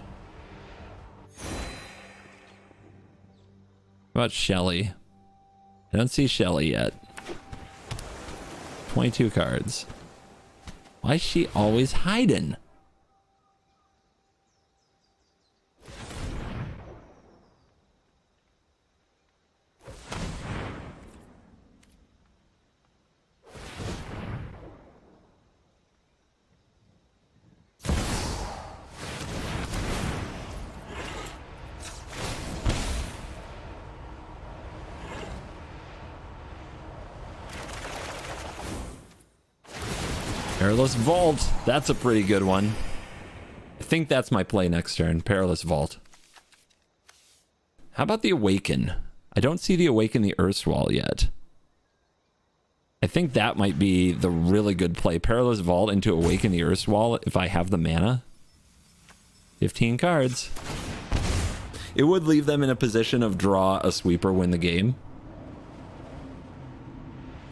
How about Shelly? I don't see Shelly yet. 22 cards. Why is she always hiding? Perilous Vault. That's a pretty good one. I think that's my play next turn. Perilous Vault. How about the Awaken? I don't see the Awaken the Erstwall yet. I think that might be the really good play. Perilous Vault into Awaken the Erstwall if I have the mana. 15 cards. It would leave them in a position of draw a sweeper, win the game.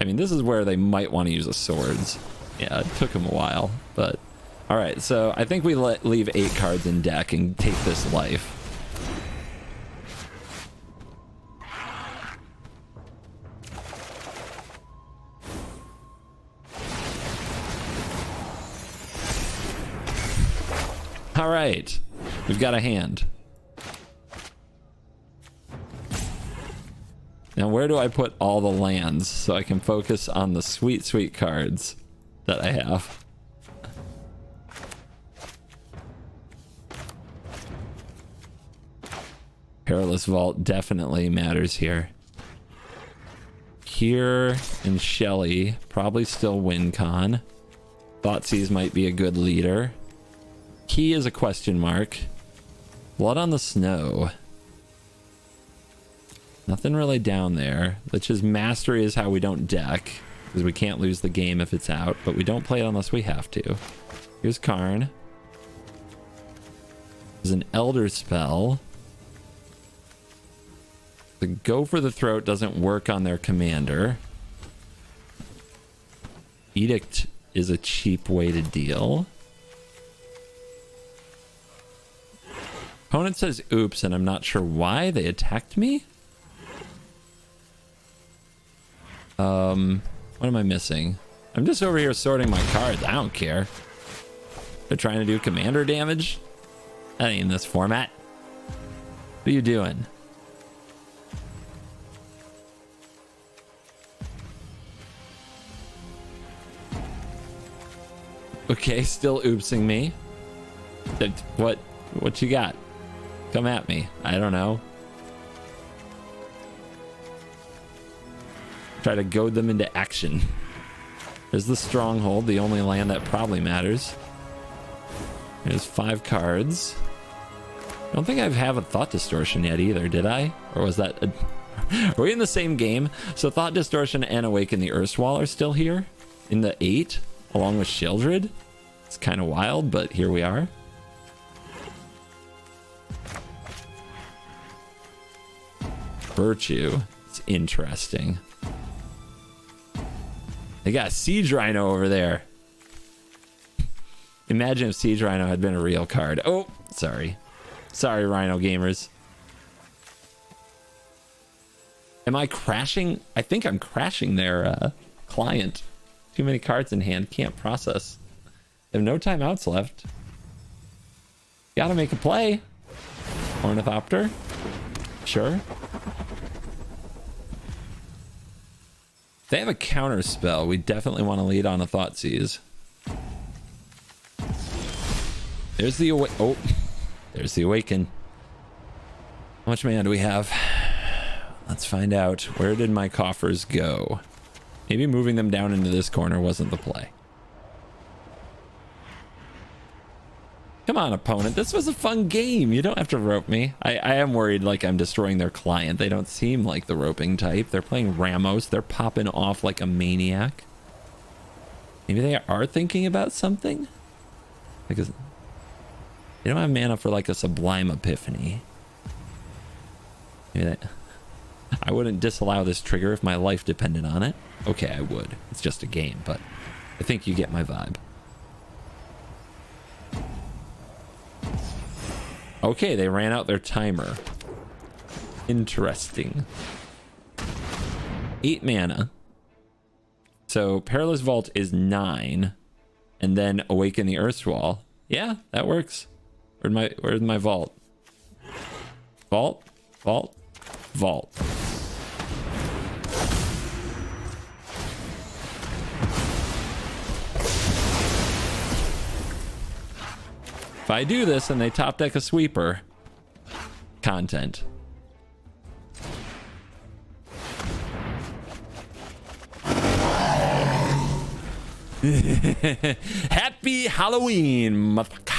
I mean, this is where they might want to use the swords. Yeah, it took him a while, but... Alright, so I think we leave 8 cards in deck and take this life. Alright, we've got a hand. Now where do I put all the lands so I can focus on the sweet, sweet cards that I have? Perilous Vault definitely matters here. Here and Shelly probably still win con. Thoughtseize might be a good leader. Key is a question mark. Blood on the Snow. Nothing really down there. Which is Mastery is how we don't deck. Because we can't lose the game if it's out. But we don't play it unless we have to. Here's Karn. There's an Elder Spell. The Go for the Throat doesn't work on their commander. Edict is a cheap way to deal. Opponent says oops, and I'm not sure why they attacked me. What am I missing? I'm just over here sorting my cards. I don't care. They're trying to do commander damage? That ain't in this format. What are you doing? Okay, still oopsing me. What you got? Come at me. I don't know. Try to goad them into action. There's the Stronghold, the only land that probably matters. There's 5 cards. I don't think I have a Thought Distortion yet either, did I? Or was that... Are we in the same game? So Thought Distortion and Awaken the Erstwall are still here? In the 8? Along with Sheoldred? It's kind of wild, but here we are. Virtue. It's interesting. They got Siege Rhino over there. Imagine if Siege Rhino had been a real card. Oh, sorry. Sorry, Rhino gamers. Am I crashing? I think I'm crashing their client. Too many cards in hand. Can't process. They have no timeouts left. Gotta make a play. Ornithopter. Sure. They have a counter spell. We definitely want to lead on a Thoughtseize. There's the oh, there's the Awaken. How much mana do we have? Let's find out. Where did my coffers go? Maybe moving them down into this corner wasn't the play. Come on, opponent. This was a fun game. You don't have to rope me. I am worried like I'm destroying their client. They don't seem like the roping type. They're playing Ramos. They're popping off like a maniac. Maybe they are thinking about something? Because they don't have mana for like a Sublime Epiphany. Maybe I wouldn't disallow this trigger if my life depended on it. Okay, I would. It's just a game, but I think you get my vibe. Okay, they ran out their timer. Interesting. 8 mana. So Perilous Vault is 9. and then awaken the Earthswall. Yeah, that works. Where's my vault? Vault, vault, vault. If I do this and they top deck a sweeper, content. Happy Halloween, motherfucker.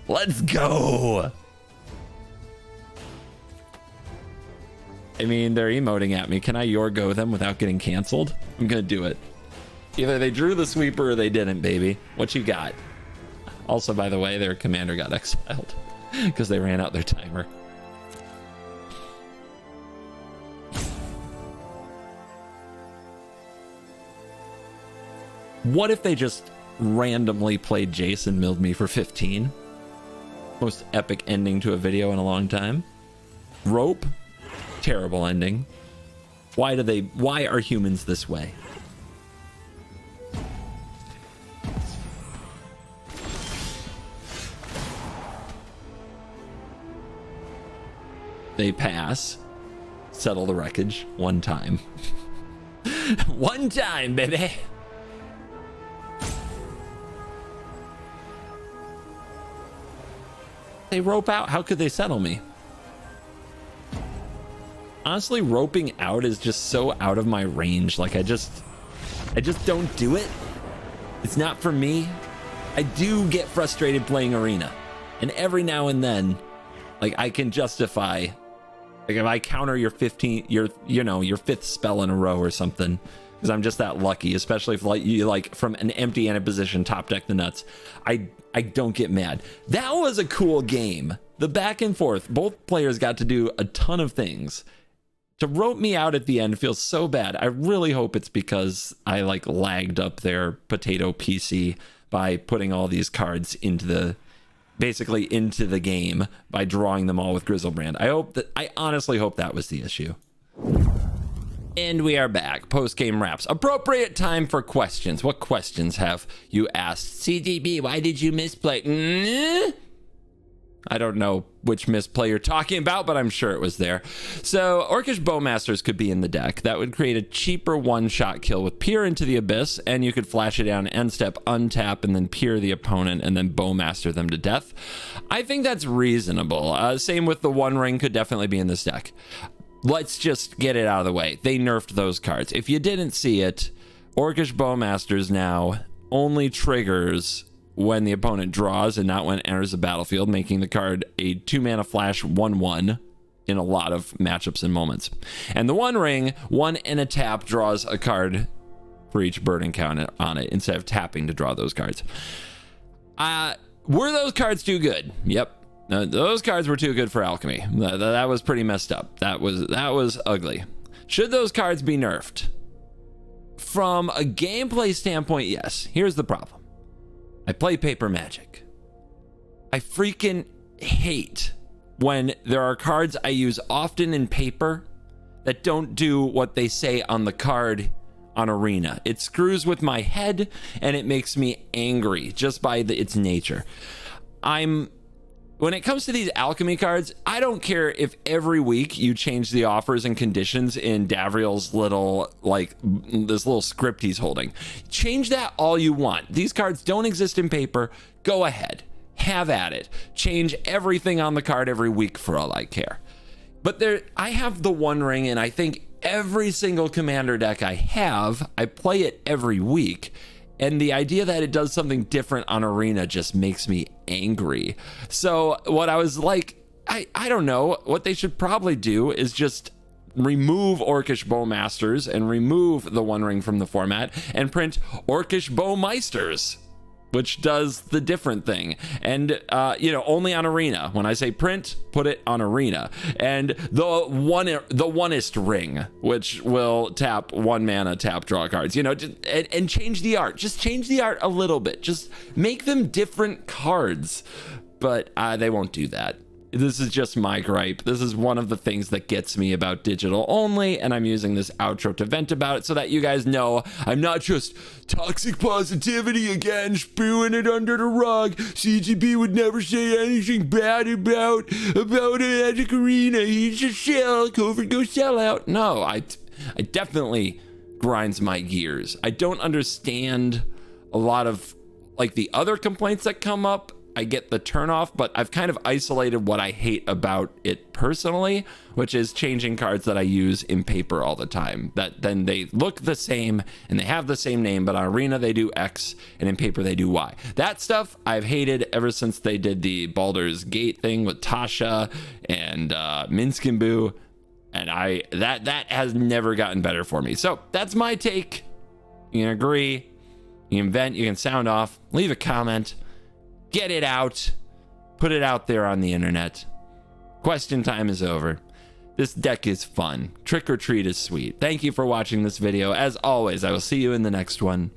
Let's go. I mean, they're emoting at me. Can I Yorgo them without getting canceled? I'm gonna do it. Either they drew the sweeper or they didn't, baby. What you got? Also, by the way, their commander got exiled because they ran out their timer. What if they just randomly played Jason, milled me for 15? Most epic ending to a video in a long time. Rope, terrible ending. Why are humans this way? They pass, settle the wreckage one time. One time, baby. They rope out. How could they settle me? Honestly, roping out is just so out of my range. Like I just don't do it. It's not for me. I do get frustrated playing arena, and every now and then, like I can justify, like if I counter your 15, your fifth spell in a row or something, because I'm just that lucky. Especially if like from an empty-handed position top deck the nuts, I don't get mad. That was a cool game. The back and forth, both players got to do a ton of things. To rope me out at the end feels so bad. I really hope it's because I like lagged up their potato PC by putting all these cards into the game by drawing them all with Grizzlebrand. I honestly hope that was the issue. And we are back. Post-game wraps. Appropriate time for questions. What questions have you asked? CDB, why did you misplay? I don't know which misplay you're talking about, but I'm sure it was there. So Orcish Bowmasters could be in the deck. That would create a cheaper one-shot kill with Peer into the Abyss, and you could flash it down, end step, untap, and then Peer the opponent, and then Bowmaster them to death. I think that's reasonable. Same with the One Ring could definitely be in this deck. Let's just get it out of the way. They nerfed those cards. If you didn't see it, Orcish Bowmasters now only triggers when the opponent draws and not when it enters the battlefield, making the card a 2-mana flash 1/1 in a lot of matchups and moments. And the One Ring, 1 and a tap, draws a card for each burden count on it instead of tapping to draw those cards. Were those cards too good? Yep. Those cards were too good for alchemy. That was pretty messed up. That was ugly. Should those cards be nerfed? From a gameplay standpoint, yes. Here's the problem. I play paper Magic. I freaking hate when there are cards I use often in paper that don't do what they say on the card on Arena. It screws with my head and it makes me angry just by its nature. When it comes to these alchemy cards, I don't care if every week you change the offers and conditions in Davriel's little, this little script he's holding. Change that all you want. These cards don't exist in paper. Go ahead. Have at it. Change everything on the card every week for all I care. But I have the One Ring, and I think every single commander deck I have, I play it every week. And the idea that it does something different on Arena just makes me angry. So what I was like, I don't know, what they should probably do is just remove Orcish Bowmasters and remove the One Ring from the format and print Orcish Bowmeisters, which does the different thing. And, only on Arena. When I say print, put it on Arena. And the oneist ring, which will tap 1 mana, tap draw cards, and change the art. Just change the art a little bit. Just make them different cards. But they won't do that. This is just my gripe. This is one of the things that gets me about digital only, and I'm using this outro to vent about it so that you guys know I'm not just toxic positivity again, spewing it under the rug. CGB would never say anything bad about a Magic Arena. He's a shell. CovertGo sellout. No, I definitely grinds my gears. I don't understand a lot of like the other complaints that come up. I get the turnoff, but I've kind of isolated what I hate about it personally, which is changing cards that I use in paper all the time. That then they look the same and they have the same name, but on Arena they do X and in paper they do Y. That stuff I've hated ever since they did the Baldur's Gate thing with Tasha and Minsk and Boo, and that has never gotten better for me. So that's my take. You can agree, you can vent, you can sound off, leave a comment. Get it out. Put it out there on the internet. Question time is over. This deck is fun. Trick or treat is sweet. Thank you for watching this video. As always, I will see you in the next one.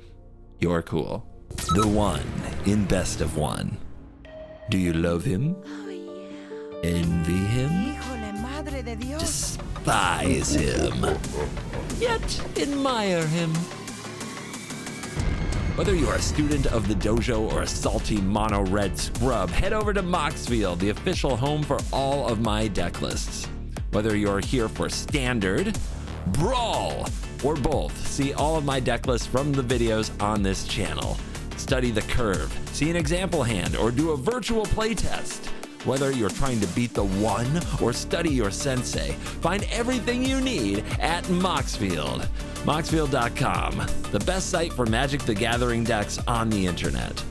You're cool. The one in best of one. Do you love him? Oh, yeah. Envy him? Híjole, madre de Dios. Despise him? Yet admire him? Whether you are a student of the dojo or a salty mono red scrub, head over to Moxfield, the official home for all of my deck lists. Whether you're here for standard, brawl, or both, see all of my deck lists from the videos on this channel. Study the curve, see an example hand, or do a virtual playtest. Whether you're trying to beat the one or study your sensei, find everything you need at Moxfield. Moxfield.com, the best site for Magic the Gathering decks on the internet.